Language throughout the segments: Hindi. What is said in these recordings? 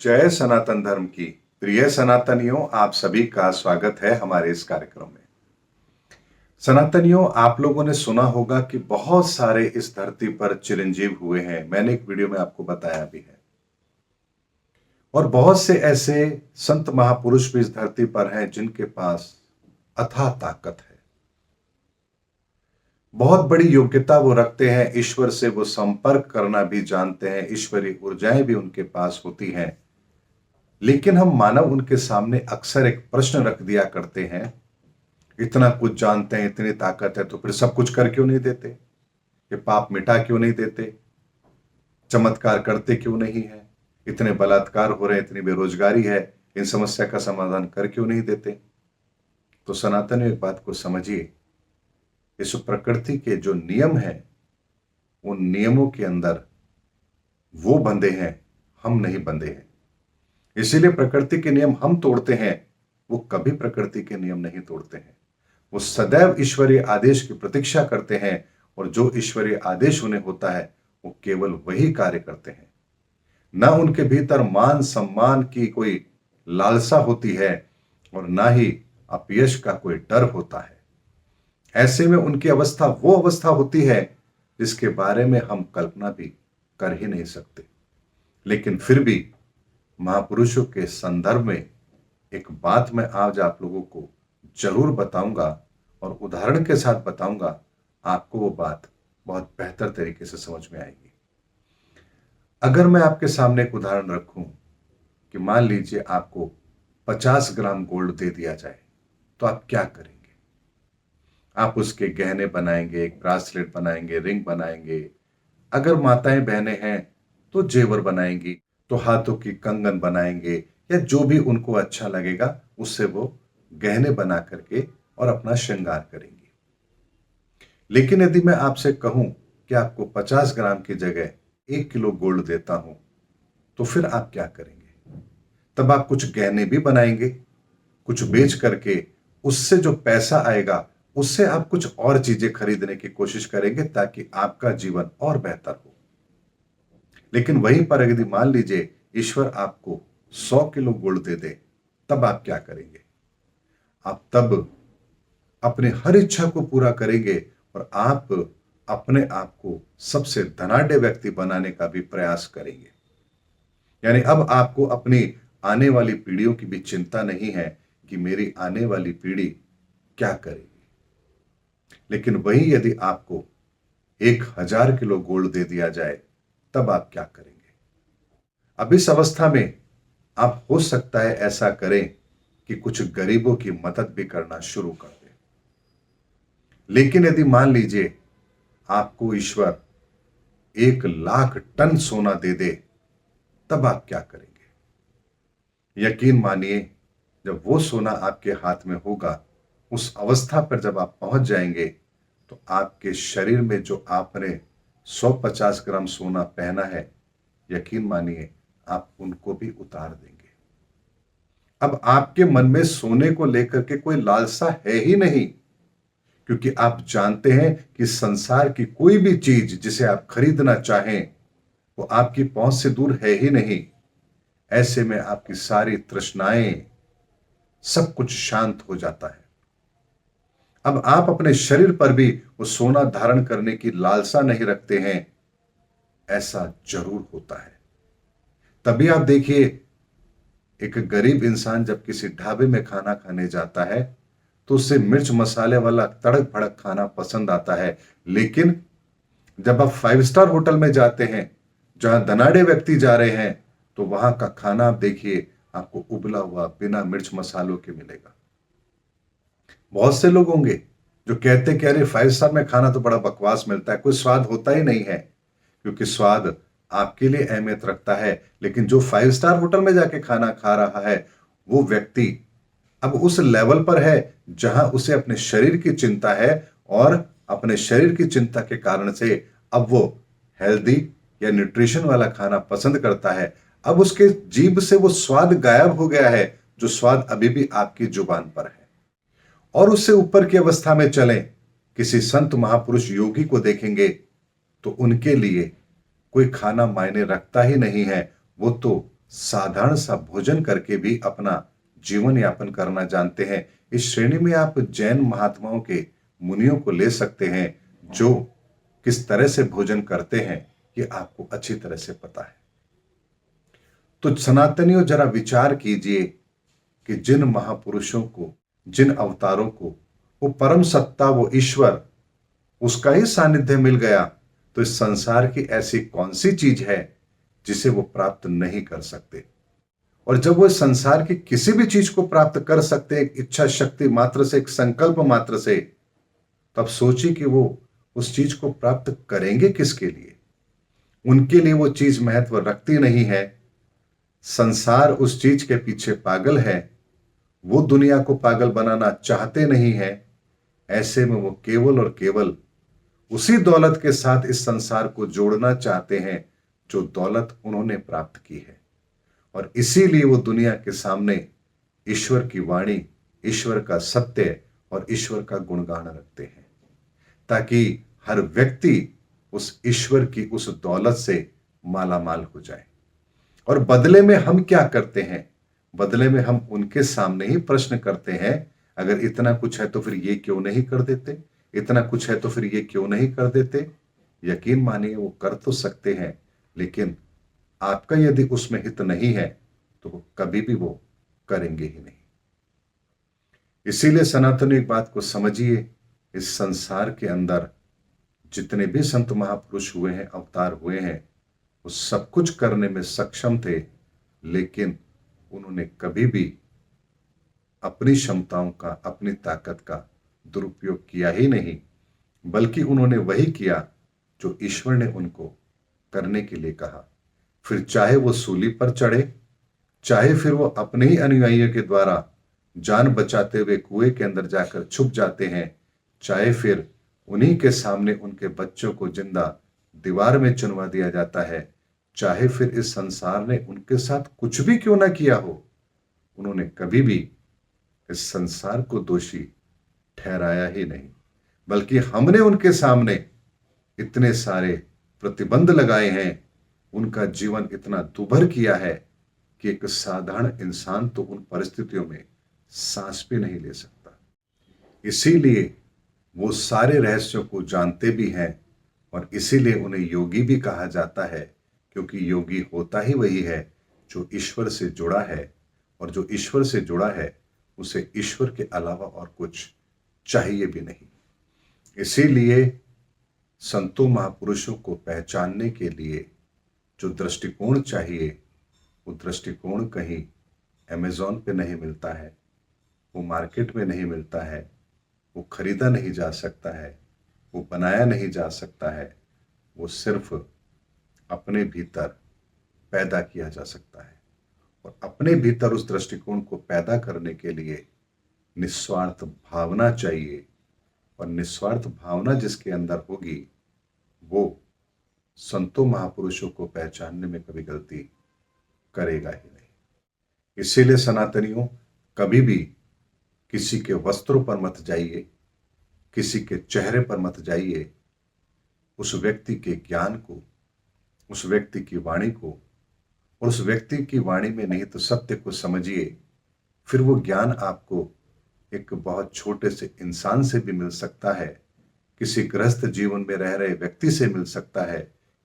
जय सनातन धर्म की प्रिय सनातनियों, आप सभी का स्वागत है हमारे इस कार्यक्रम में। सनातनियों, आप लोगों ने सुना होगा कि बहुत सारे इस धरती पर चिरंजीव हुए हैं। मैंने एक वीडियो में आपको बताया भी है। और बहुत से ऐसे संत महापुरुष भी इस धरती पर हैं जिनके पास अथाह ताकत है, बहुत बड़ी योग्यता वो रखते हैं, ईश्वर से वो संपर्क करना भी जानते हैं, ईश्वरीय ऊर्जाएं भी उनके पास होती हैं। लेकिन हम मानव उनके सामने अक्सर एक प्रश्न रख दिया करते हैं, इतना कुछ जानते हैं, इतनी ताकत है, तो फिर सब कुछ कर क्यों नहीं देते? ये पाप मिटा क्यों नहीं देते? चमत्कार करते क्यों नहीं है? इतने बलात्कार हो रहे हैं, इतनी बेरोजगारी है, इन समस्या का समाधान कर क्यों नहीं देते? तो सनातन एक बात को समझिए, इस प्रकृति के जो नियम हैं, उन नियमों के अंदर वो बंधे हैं, हम नहीं बंधे हैं। इसीलिए प्रकृति के नियम हम तोड़ते हैं, वो कभी प्रकृति के नियम नहीं तोड़ते हैं। वो सदैव ईश्वरीय आदेश की प्रतीक्षा करते हैं, और जो ईश्वरीय आदेश उन्हें होता है वो केवल वही कार्य करते हैं। ना उनके भीतर मान सम्मान की कोई लालसा होती है, और ना ही अपयश का कोई डर होता है। ऐसे में उनकी अवस्था वो अवस्था होती है जिसके बारे में हम कल्पना भी कर ही नहीं सकते। लेकिन फिर भी महापुरुषों के संदर्भ में एक बात मैं आज आप लोगों को जरूर बताऊंगा, और उदाहरण के साथ बताऊंगा। आपको वो बात बहुत बेहतर तरीके से समझ में आएगी। अगर मैं आपके सामने एक उदाहरण रखूं कि मान लीजिए आपको 50 ग्राम गोल्ड दे दिया जाए, तो आप क्या करेंगे? आप उसके गहने बनाएंगे, एक ब्रासलेट बनाएंगे, रिंग बनाएंगे। अगर माताएं बहनें हैं तो जेवर बनाएंगी, तो हाथों की कंगन बनाएंगे, या जो भी उनको अच्छा लगेगा उससे वो गहने बना करके और अपना श्रृंगार करेंगी। लेकिन यदि मैं आपसे कहूं कि आपको 50 ग्राम की जगह 1 किलो गोल्ड देता हूं, तो फिर आप क्या करेंगे? तब आप कुछ गहने भी बनाएंगे, कुछ बेच करके उससे जो पैसा आएगा उससे आप कुछ और चीजें खरीदने की कोशिश करेंगे ताकि आपका जीवन और बेहतर हो। लेकिन वहीं पर यदि मान लीजिए ईश्वर आपको 100 किलो गोल्ड दे दे, तब आप क्या करेंगे? आप तब अपने हर इच्छा को पूरा करेंगे, और आप अपने आप को सबसे धनाढ्य व्यक्ति बनाने का भी प्रयास करेंगे। यानी अब आपको अपनी आने वाली पीढ़ियों की भी चिंता नहीं है कि मेरी आने वाली पीढ़ी क्या करेगी। लेकिन वही यदि आपको 1,000 किलो गोल्ड दे दिया जाए, तब आप क्या करेंगे? अब इस अवस्था में आप हो सकता है ऐसा करें कि कुछ गरीबों की मदद भी करना शुरू कर दें। लेकिन यदि मान लीजिए आपको ईश्वर 1,00,000 टन सोना दे दे, तब आप क्या करेंगे? यकीन मानिए, जब वो सोना आपके हाथ में होगा, उस अवस्था पर जब आप पहुंच जाएंगे, तो आपके शरीर में जो आपने 150 ग्राम सोना पहना है, यकीन मानिए आप उनको भी उतार देंगे। अब आपके मन में सोने को लेकर के कोई लालसा है ही नहीं, क्योंकि आप जानते हैं कि संसार की कोई भी चीज जिसे आप खरीदना चाहें वो आपकी पहुंच से दूर है ही नहीं। ऐसे में आपकी सारी तृष्णाएं, सब कुछ शांत हो जाता है। अब आप अपने शरीर पर भी वो सोना धारण करने की लालसा नहीं रखते हैं, ऐसा जरूर होता है। तभी आप देखिए, एक गरीब इंसान जब किसी ढाबे में खाना खाने जाता है तो उसे मिर्च मसाले वाला तड़क भड़क खाना पसंद आता है। लेकिन जब आप 5 स्टार होटल में जाते हैं, जहां धनाढ़े व्यक्ति जा रहे हैं, तो वहां का खाना आप देखिए, आपको उबला हुआ बिना मिर्च मसालों के मिलेगा। बहुत से लोग होंगे जो कहते कि अरे 5 स्टार में खाना तो बड़ा बकवास मिलता है, कोई स्वाद होता ही नहीं है। क्योंकि स्वाद आपके लिए अहमियत रखता है, लेकिन जो 5 स्टार होटल में जाके खाना खा रहा है, वो व्यक्ति अब उस लेवल पर है जहां उसे अपने शरीर की चिंता है, और अपने शरीर की चिंता के कारण से अब वो हेल्दी या न्यूट्रिशन वाला खाना पसंद करता है। अब उसके जीभ से वो स्वाद गायब हो गया है, जो स्वाद अभी भी आपकी जुबान पर है। और उससे ऊपर की अवस्था में चलें, किसी संत महापुरुष योगी को देखेंगे, तो उनके लिए कोई खाना मायने रखता ही नहीं है। वो तो साधारण सा भोजन करके भी अपना जीवन यापन करना जानते हैं। इस श्रेणी में आप जैन महात्माओं के मुनियों को ले सकते हैं, जो किस तरह से भोजन करते हैं ये आपको अच्छी तरह से पता है। तो सनातनियों, जरा विचार कीजिए कि जिन महापुरुषों को, जिन अवतारों को वो परम सत्ता, वो ईश्वर, उसका ही सानिध्य मिल गया, तो इस संसार की ऐसी कौन सी चीज है जिसे वो प्राप्त नहीं कर सकते। और जब वो इस संसार की किसी भी चीज को प्राप्त कर सकते, एक इच्छा शक्ति मात्र से, एक संकल्प मात्र से, तब सोचिए कि वो उस चीज को प्राप्त करेंगे किसके लिए। उनके लिए वो चीज महत्व रखती नहीं है। संसार उस चीज के पीछे पागल है, वो दुनिया को पागल बनाना चाहते नहीं है। ऐसे में वो केवल और केवल उसी दौलत के साथ इस संसार को जोड़ना चाहते हैं जो दौलत उन्होंने प्राप्त की है। और इसीलिए वो दुनिया के सामने ईश्वर की वाणी, ईश्वर का सत्य और ईश्वर का गुणगान रखते हैं, ताकि हर व्यक्ति उस ईश्वर की उस दौलत से मालामाल हो जाए। और बदले में हम क्या करते हैं? बदले में हम उनके सामने ही प्रश्न करते हैं, अगर इतना कुछ है तो फिर ये क्यों नहीं कर देते, इतना कुछ है तो फिर ये क्यों नहीं कर देते। यकीन मानिए वो कर तो सकते हैं, लेकिन आपका यदि उसमें हित नहीं है तो वो कभी भी वो करेंगे ही नहीं। इसीलिए सनातनी एक बात को समझिए, इस संसार के अंदर जितने भी संत महापुरुष हुए हैं, अवतार हुए हैं, वो सब कुछ करने में सक्षम थे, लेकिन उन्होंने कभी भी अपनी क्षमताओं का, अपनी ताकत का दुरुपयोग किया ही नहीं, बल्कि उन्होंने वही किया जो ईश्वर ने उनको करने के लिए कहा। फिर चाहे वो सूली पर चढ़े, चाहे फिर वो अपने ही अनुयायियों के द्वारा जान बचाते हुए कुएं के अंदर जाकर छुप जाते हैं, चाहे फिर उन्हीं के सामने उनके बच्चों को जिंदा दीवार में चुनवा दिया जाता है, चाहे फिर इस संसार ने उनके साथ कुछ भी क्यों ना किया हो, उन्होंने कभी भी इस संसार को दोषी ठहराया ही नहीं, बल्कि हमने उनके सामने इतने सारे प्रतिबंध लगाए हैं, उनका जीवन इतना दुभर किया है कि एक साधारण इंसान तो उन परिस्थितियों में सांस भी नहीं ले सकता। इसीलिए वो सारे रहस्यों को जानते भी हैं, और इसीलिए उन्हें योगी भी कहा जाता है, क्योंकि योगी होता ही वही है जो ईश्वर से जुड़ा है, और जो ईश्वर से जुड़ा है उसे ईश्वर के अलावा और कुछ चाहिए भी नहीं। इसीलिए संतों महापुरुषों को पहचानने के लिए जो दृष्टिकोण चाहिए, वो दृष्टिकोण कहीं अमेज़न पे नहीं मिलता है, वो मार्केट में नहीं मिलता है, वो खरीदा नहीं जा सकता है, वो बनाया नहीं जा सकता है, वो सिर्फ अपने भीतर पैदा किया जा सकता है। और अपने भीतर उस दृष्टिकोण को पैदा करने के लिए निस्वार्थ भावना चाहिए, और निस्वार्थ भावना जिसके अंदर होगी वो संतों महापुरुषों को पहचानने में कभी गलती करेगा ही नहीं। इसीलिए सनातनियों, कभी भी किसी के वस्त्रों पर मत जाइए, किसी के चेहरे पर मत जाइए। उस व्यक्ति के ज्ञान को, उस व्यक्ति की वाणी को, और उस व्यक्ति की वाणी में निहित सत्य को समझिए। फिर वो ज्ञान आपको एक बहुत छोटे से इंसान से भी मिल सकता है, किसी गृहस्थ जीवन में रह रहे व्यक्ति से मिल सकता है,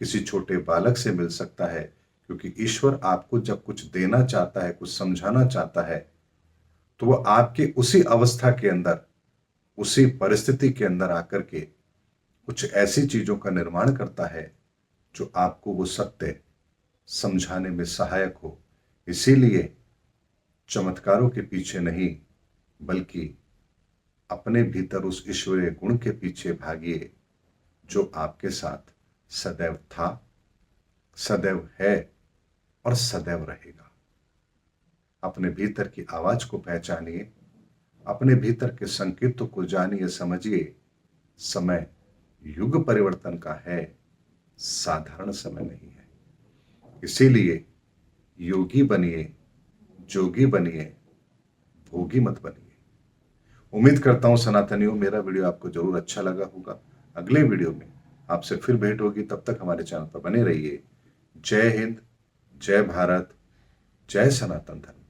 किसी छोटे बालक से मिल सकता है, क्योंकि ईश्वर आपको जब कुछ देना चाहता है, कुछ समझाना चाहता है, तो वो आपके उसी अवस्था के अंदर, उसी परिस्थिति के अंदर आकर के कुछ ऐसी चीजों का निर्माण करता है जो आपको वो सत्य समझाने में सहायक हो। इसीलिए चमत्कारों के पीछे नहीं, बल्कि अपने भीतर उस ईश्वरीय गुण के पीछे भागिए जो आपके साथ सदैव था, सदैव है और सदैव रहेगा। अपने भीतर की आवाज को पहचानिए, अपने भीतर के संकेतों को जानिए, समझिए। समय युग परिवर्तन का है, साधारण समय नहीं है। इसीलिए योगी बनिए, जोगी बनिए, भोगी मत बनिए। उम्मीद करता हूं सनातनियों, मेरा वीडियो आपको जरूर अच्छा लगा होगा। अगले वीडियो में आपसे फिर भेंट होगी, तब तक हमारे चैनल पर बने रहिए। जय हिंद, जय भारत, जय सनातन धर्म।